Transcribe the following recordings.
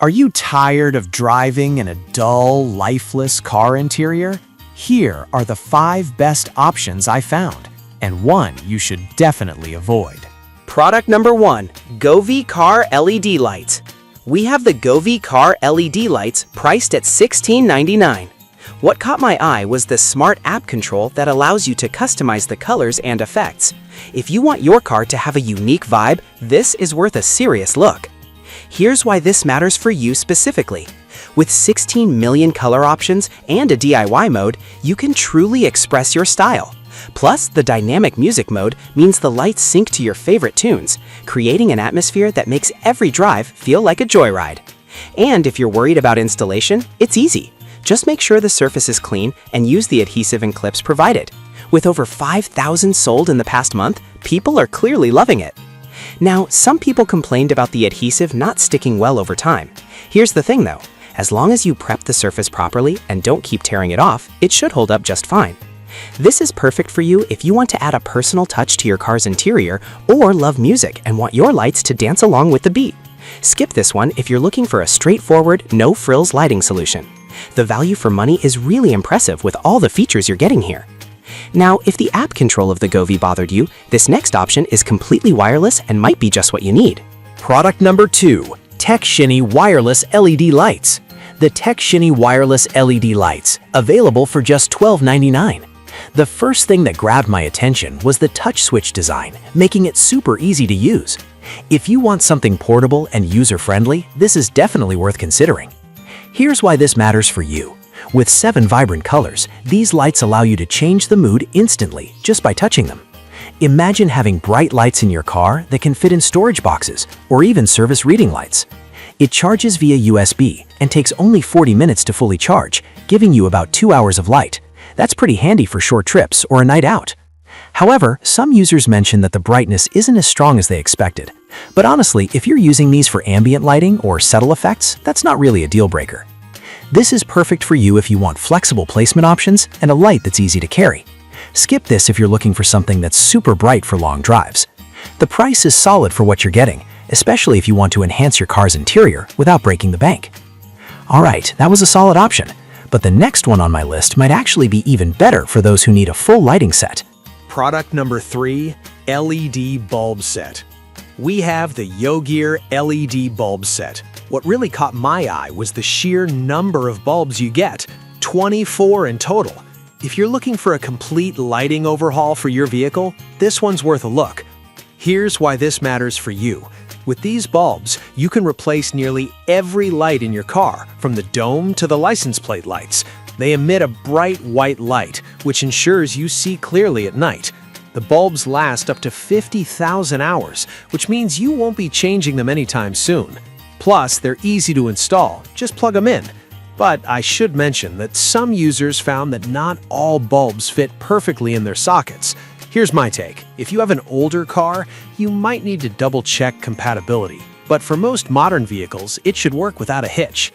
Are you tired of driving in a dull, lifeless car interior? Here are the 5 best options I found, and one you should definitely avoid. Product number 1, Govee Car LED Lights. We have the Govee Car LED lights priced at $16.99. What caught my eye was the smart app control that allows you to customize the colors and effects. If you want your car to have a unique vibe, this is worth a serious look. Here's why this matters for you specifically. With 16 million color options and a DIY mode, you can truly express your style. Plus, the dynamic music mode means the lights sync to your favorite tunes, creating an atmosphere that makes every drive feel like a joyride. And if you're worried about installation, it's easy. Just make sure the surface is clean and use the adhesive and clips provided. With over 5,000 sold in the past month, people are clearly loving it. Now, some people complained about the adhesive not sticking well over time. Here's the thing though, as long as you prep the surface properly and don't keep tearing it off, it should hold up just fine. This is perfect for you if you want to add a personal touch to your car's interior or love music and want your lights to dance along with the beat. Skip this one if you're looking for a straightforward, no-frills lighting solution. The value for money is really impressive with all the features you're getting here. Now, if the app control of the Govee bothered you, this next option is completely wireless and might be just what you need. Product number 2, TechShiny Wireless LED Lights. The TechShiny Wireless LED Lights, available for just $12.99. The first thing that grabbed my attention was the touch switch design, making it super easy to use. If you want something portable and user-friendly, this is definitely worth considering. Here's why this matters for you. With 7 vibrant colors, these lights allow you to change the mood instantly just by touching them. Imagine having bright lights in your car that can fit in storage boxes or even service reading lights. It charges via USB and takes only 40 minutes to fully charge, giving you about 2 hours of light. That's pretty handy for short trips or a night out. However, some users mention that the brightness isn't as strong as they expected. But honestly, if you're using these for ambient lighting or subtle effects, that's not really a deal breaker. This is perfect for you if you want flexible placement options and a light that's easy to carry. Skip this if you're looking for something that's super bright for long drives. The price is solid for what you're getting, especially if you want to enhance your car's interior without breaking the bank. Alright, that was a solid option, but the next one on my list might actually be even better for those who need a full lighting set. Product number 3, LED Bulb Set. We have the YoGear LED Bulb Set. What really caught my eye was the sheer number of bulbs you get, 24 in total. If you're looking for a complete lighting overhaul for your vehicle, this one's worth a look. Here's why this matters for you. With these bulbs, you can replace nearly every light in your car, from the dome to the license plate lights. They emit a bright white light, which ensures you see clearly at night. The bulbs last up to 50,000 hours, which means you won't be changing them anytime soon. Plus, they're easy to install, just plug them in. But I should mention that some users found that not all bulbs fit perfectly in their sockets. Here's my take. If you have an older car, you might need to double-check compatibility. But for most modern vehicles, it should work without a hitch.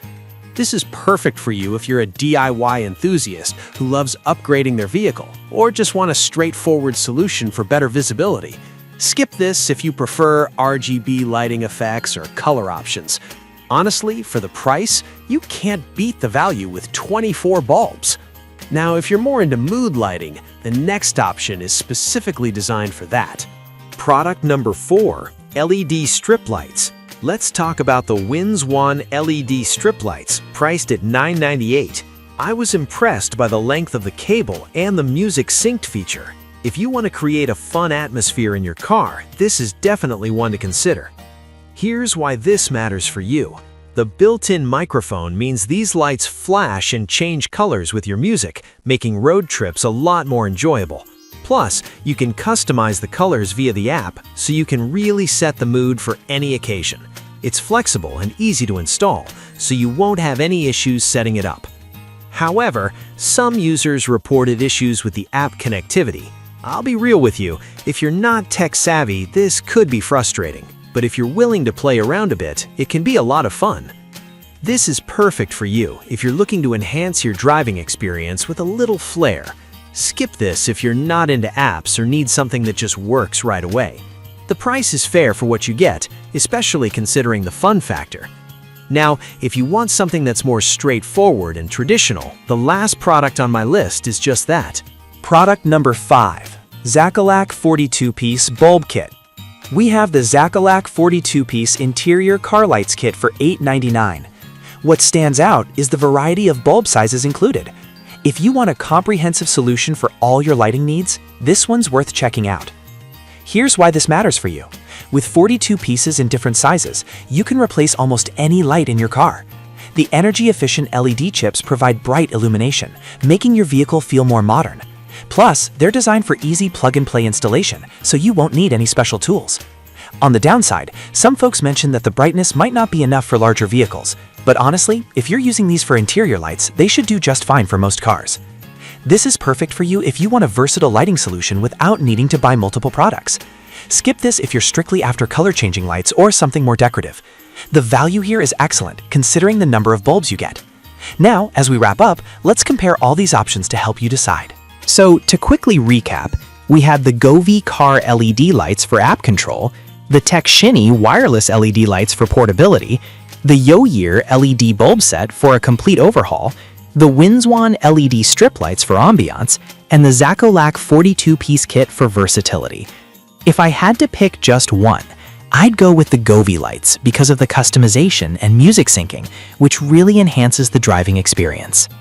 This is perfect for you if you're a DIY enthusiast who loves upgrading their vehicle, or just want a straightforward solution for better visibility. Skip this if you prefer RGB lighting effects or color options. Honestly, for the price, you can't beat the value with 24 bulbs. Now, if you're more into mood lighting, the next option is specifically designed for that. Product number 4, LED Strip Lights. Let's talk about the Wins One LED strip lights, priced at $9.98. I was impressed by the length of the cable and the music synced feature. If you want to create a fun atmosphere in your car, this is definitely one to consider. Here's why this matters for you. The built-in microphone means these lights flash and change colors with your music, making road trips a lot more enjoyable. Plus, you can customize the colors via the app, so you can really set the mood for any occasion. It's flexible and easy to install, so you won't have any issues setting it up. However, some users reported issues with the app connectivity. I'll be real with you, if you're not tech-savvy, this could be frustrating. But if you're willing to play around a bit, it can be a lot of fun. This is perfect for you if you're looking to enhance your driving experience with a little flair. Skip this if you're not into apps or need something that just works right away. The price is fair for what you get, especially considering the fun factor. Now, if you want something that's more straightforward and traditional, the last product on my list is just that. Product number 5. Zacalac 42-piece bulb kit. We have the Zacalac 42-piece interior car lights kit for $8.99. What stands out is the variety of bulb sizes included. If you want a comprehensive solution for all your lighting needs, this one's worth checking out. Here's why this matters for you. With 42 pieces in different sizes, you can replace almost any light in your car. The energy-efficient LED chips provide bright illumination, making your vehicle feel more modern. Plus, they're designed for easy plug-and-play installation, so you won't need any special tools. On the downside, some folks mention that the brightness might not be enough for larger vehicles, but honestly, if you're using these for interior lights, they should do just fine for most cars. This is perfect for you if you want a versatile lighting solution without needing to buy multiple products. Skip this if you're strictly after color-changing lights or something more decorative. The value here is excellent, considering the number of bulbs you get. Now, as we wrap up, let's compare all these options to help you decide. So, to quickly recap, we had the Govee car LED lights for app control, the TechShiny wireless LED lights for portability, the Yoyear LED bulb set for a complete overhaul, the Winswan LED strip lights for ambiance, and the Zacalac 42-piece kit for versatility. If I had to pick just one, I'd go with the Govee lights because of the customization and music syncing, which really enhances the driving experience.